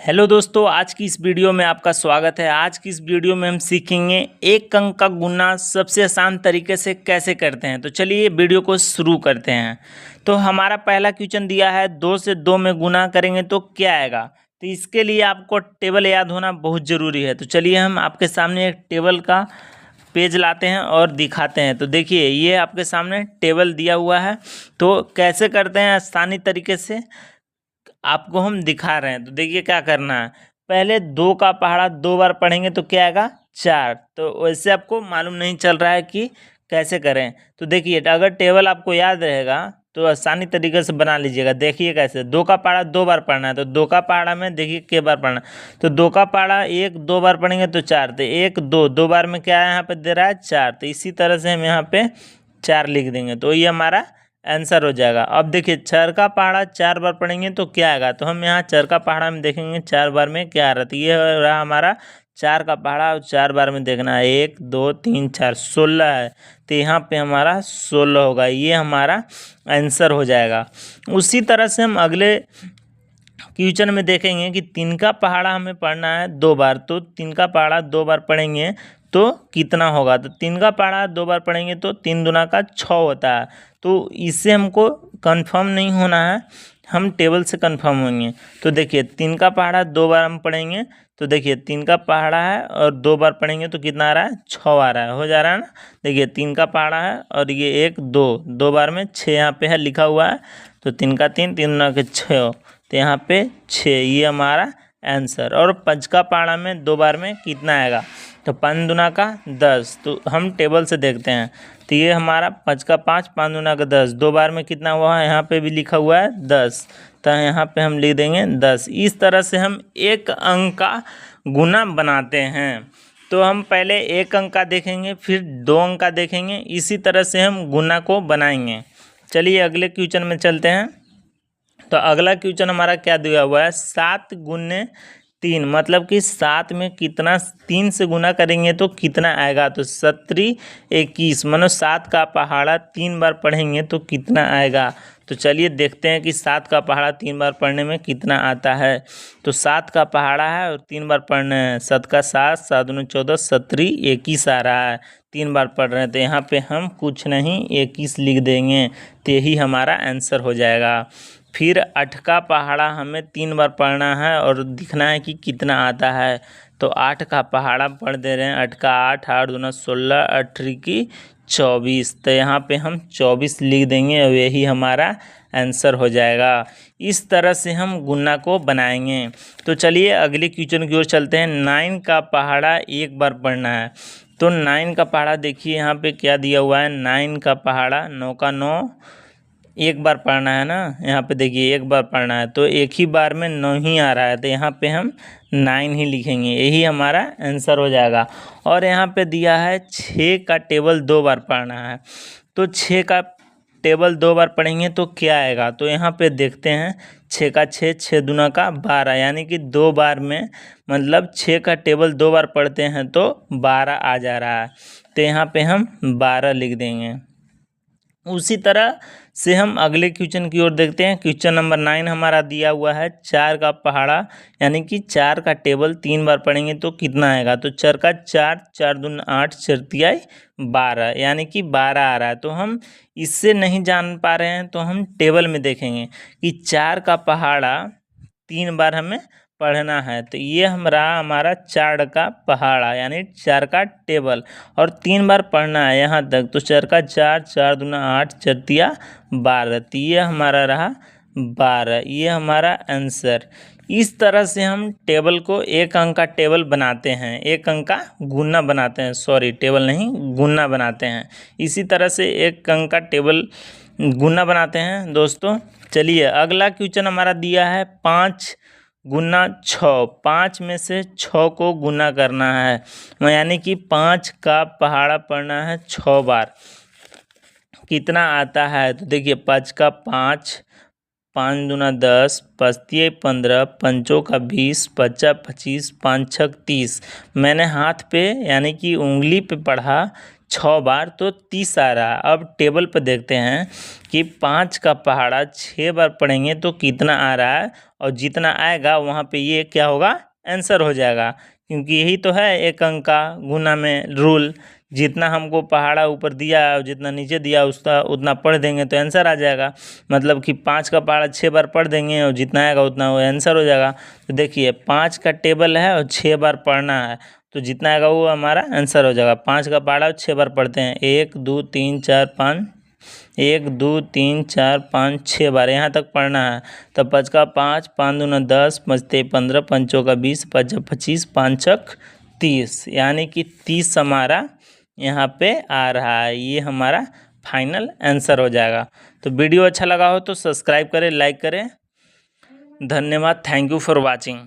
Hello दोस्तों, आज की इस वीडियो में आपका स्वागत है। आज की इस वीडियो में हम सीखेंगे एक अंक का गुना सबसे आसान तरीके से कैसे करते हैं। तो चलिए वीडियो को शुरू करते हैं। तो हमारा पहला क्वेश्चन दिया है 2 से 2 में गुना करेंगे तो क्या आएगा। तो इसके लिए आपको टेबल याद होना बहुत ज़रूरी है। तो चलिए हम आपके सामने एक टेबल का पेज लाते हैं और दिखाते हैं। तो देखिए ये आपके सामने टेबल दिया हुआ है। तो कैसे करते हैं आसानी तरीके से आपको हम दिखा रहे हैं। तो देखिए क्या करना है, पहले 2 का पहाड़ा 2 बार पढ़ेंगे तो क्या आएगा 4। तो वैसे आपको मालूम नहीं चल रहा है कि कैसे करें। तो देखिए अगर टेबल आपको याद रहेगा तो आसानी तरीके से बना लीजिएगा। देखिए कैसे 2 का पहाड़ा 2 बार पढ़ना है। तो 2 का पहाड़ा में देखिए के बार पढ़ना है। तो 2 का पहाड़ा 1 2 बार पढ़ेंगे तो 4। तो 1 2 2 बार में क्या है यहाँ पे दे रहा है 4। तो इसी तरह से हम यहाँ पे 4 लिख देंगे तो ये हमारा आंसर हो जाएगा। अब देखिए चर का पहाड़ा 4 बार पढ़ेंगे तो क्या आएगा। तो हम यहाँ चर का पहाड़ा में देखेंगे 4 बार में क्या आ रहा है। तो ये रहा हमारा 4 का पहाड़ा और 4 बार में देखना है 1 2 3 4 16 है। तो यहाँ पे हमारा 16 होगा, ये हमारा आंसर हो जाएगा। उसी तरह से हम अगले क्वेश्चन में देखेंगे कि 3 का पहाड़ा हमें पढ़ना है 2 बार। तो 3 का पहाड़ा 2 बार पढ़ेंगे तो कितना होगा। तो 3 का पहाड़ा 2 बार पढ़ेंगे तो 3 दूना का 6 होता है। तो इससे हमको कंफर्म नहीं होना है, हम टेबल से कंफर्म होंगे। तो देखिए 3 का पहाड़ा 2 बार हम पढ़ेंगे तो देखिए 3 का पहाड़ा है और 2 बार पढ़ेंगे तो कितना आ रहा है 6 आ रहा है, हो जा रहा है ना। देखिए 3 का पहाड़ा है और ये 1 2 2 बार में 6 यहाँ पे है लिखा हुआ है। तो 3 का 3 3 दूना के 6, तो यहाँ पे 6, ये हमारा आंसर। और 5 का पहाड़ा में 2 बार में कितना आएगा। तो 5 दूना का 10। तो हम टेबल से देखते हैं। तो ये हमारा 5 का 5 5 दूना का 10, 2 बार में कितना हुआ है यहाँ पे भी लिखा हुआ है 10। तो यहाँ पे हम लिख देंगे 10। इस तरह से हम एक अंक का गुना बनाते हैं। तो हम पहले एक अंक का देखेंगे फिर 2 अंक का देखेंगे, इसी तरह से हम गुना को बनाएंगे। चलिए अगले क्वेश्चन में चलते हैं। तो अगला क्वेश्चन हमारा क्या दिया हुआ है 7 गुने 3, मतलब कि 7 में कितना 3 से गुना करेंगे तो कितना आएगा। तो 7 21, मानो 7 का पहाड़ा 3 बार पढ़ेंगे तो कितना आएगा। तो चलिए देखते हैं कि 7 का पहाड़ा 3 बार पढ़ने में कितना आता है। तो 7 का पहाड़ा है और 3 बार पढ़ना है। 7 का 7 7 दूनी 14 7 21 आ रहा है, 3 बार पढ़ रहे हैं। तो यहाँ पे हम कुछ नहीं 21 लिख देंगे, तो यही हमारा आंसर हो जाएगा। फिर 8 का पहाड़ा हमें 3 बार पढ़ना है और दिखना है कि कितना आता है। तो 8 का पहाड़ा पढ़ दे रहे हैं। 8 का 8 8 दूना 16 8 की 24। तो यहाँ पे हम 24 लिख देंगे और यही हमारा आंसर हो जाएगा। इस तरह से हम गुना को बनाएंगे। तो चलिए अगले क्वेश्चन की ओर चलते हैं। 9 का पहाड़ा 1 बार पढ़ना है। तो 9 का पहाड़ा देखिए यहाँ पे क्या दिया हुआ है। 9 का पहाड़ा 9 का 9 1 बार पढ़ना है ना। यहाँ पे देखिए 1 बार पढ़ना है तो एक ही बार में 9 ही आ रहा है। तो यहाँ पे हम 9 ही लिखेंगे, यही हमारा आंसर हो जाएगा। और यहाँ पे दिया है 6 का टेबल 2 बार पढ़ना है। तो 6 का टेबल 2 बार पढ़ेंगे तो क्या आएगा। तो यहाँ पे देखते हैं 6 का 6 6 दूना का 12, यानी कि 2 बार में, मतलब 6 का टेबल 2 बार पढ़ते हैं तो 12 आ जा रहा है। तो यहाँ पे हम 12 लिख देंगे। उसी तरह से हम अगले क्वेश्चन की ओर देखते हैं। क्वेश्चन नंबर 9 हमारा दिया हुआ है 4 का पहाड़ा, यानी कि 4 का टेबल 3 बार पढ़ेंगे तो कितना आएगा। तो 4 का 4 4 दूना 8 4 तिहाई 12, यानी कि 12 आ रहा है। तो हम इससे नहीं जान पा रहे हैं तो हम टेबल में देखेंगे कि 4 का पहाड़ा 3 बार हमें पढ़ना है। तो ये हमारा 4 का पहाड़ा यानी 4 का टेबल और 3 बार पढ़ना है यहाँ तक। तो 4 का 4 4 दूना 8 4 तिया 12। तो ये हमारा रहा 12, ये हमारा आंसर। इस तरह से हम टेबल को एक अंक का टेबल बनाते हैं, एक अंक का गुना बनाते हैं, सॉरी टेबल नहीं गुना बनाते हैं। इसी तरह से एक अंक का टेबल गुना बनाते हैं दोस्तों। चलिए अगला क्वेश्चन हमारा दिया है 5 गुना 6। 5 में से 6 को गुना करना है, यानी कि 5 का पहाड़ा पढ़ना है 6 बार, कितना आता है। तो देखिए 5 का 5 5 दूना 10 5 तिया 15 5 का 20 5 25 5 6 30। मैंने हाथ पे यानी कि उंगली पे पढ़ा 6 बार तो 30 आ रहा है। अब टेबल पर देखते हैं कि 5 का पहाड़ा 6 बार पढ़ेंगे तो कितना आ रहा है, और जितना आएगा वहाँ पे ये क्या होगा, आंसर हो जाएगा। क्योंकि यही तो है एक अंक का गुना में रूल, जितना हमको पहाड़ा ऊपर दिया और जितना नीचे दिया उसका उतना पढ़ देंगे तो आंसर आ जाएगा। मतलब कि 5 का पहाड़ा 6 बार पढ़ देंगे और जितना आएगा उतना वो आंसर हो जाएगा। तो देखिए 5 का टेबल है और 6 बार पढ़ना है, तो जितना आएगा वो हमारा आंसर हो जाएगा। 5 का पहाड़ा 6 बार पढ़ते हैं, 1 2 3 4 5, 1 2 3 4 5 6 बार यहाँ तक पढ़ना है। तो 5 का 5, 5 दूना 10, 5 ते 15, 5 चौका 20, 5 25, 5 छक 30, यानी कि 30 हमारा यहाँ पे आ रहा है। ये हमारा फाइनल आंसर हो जाएगा। तो वीडियो अच्छा लगा हो तो सब्सक्राइब करें, लाइक करें। धन्यवाद, थैंक यू फॉर वॉचिंग।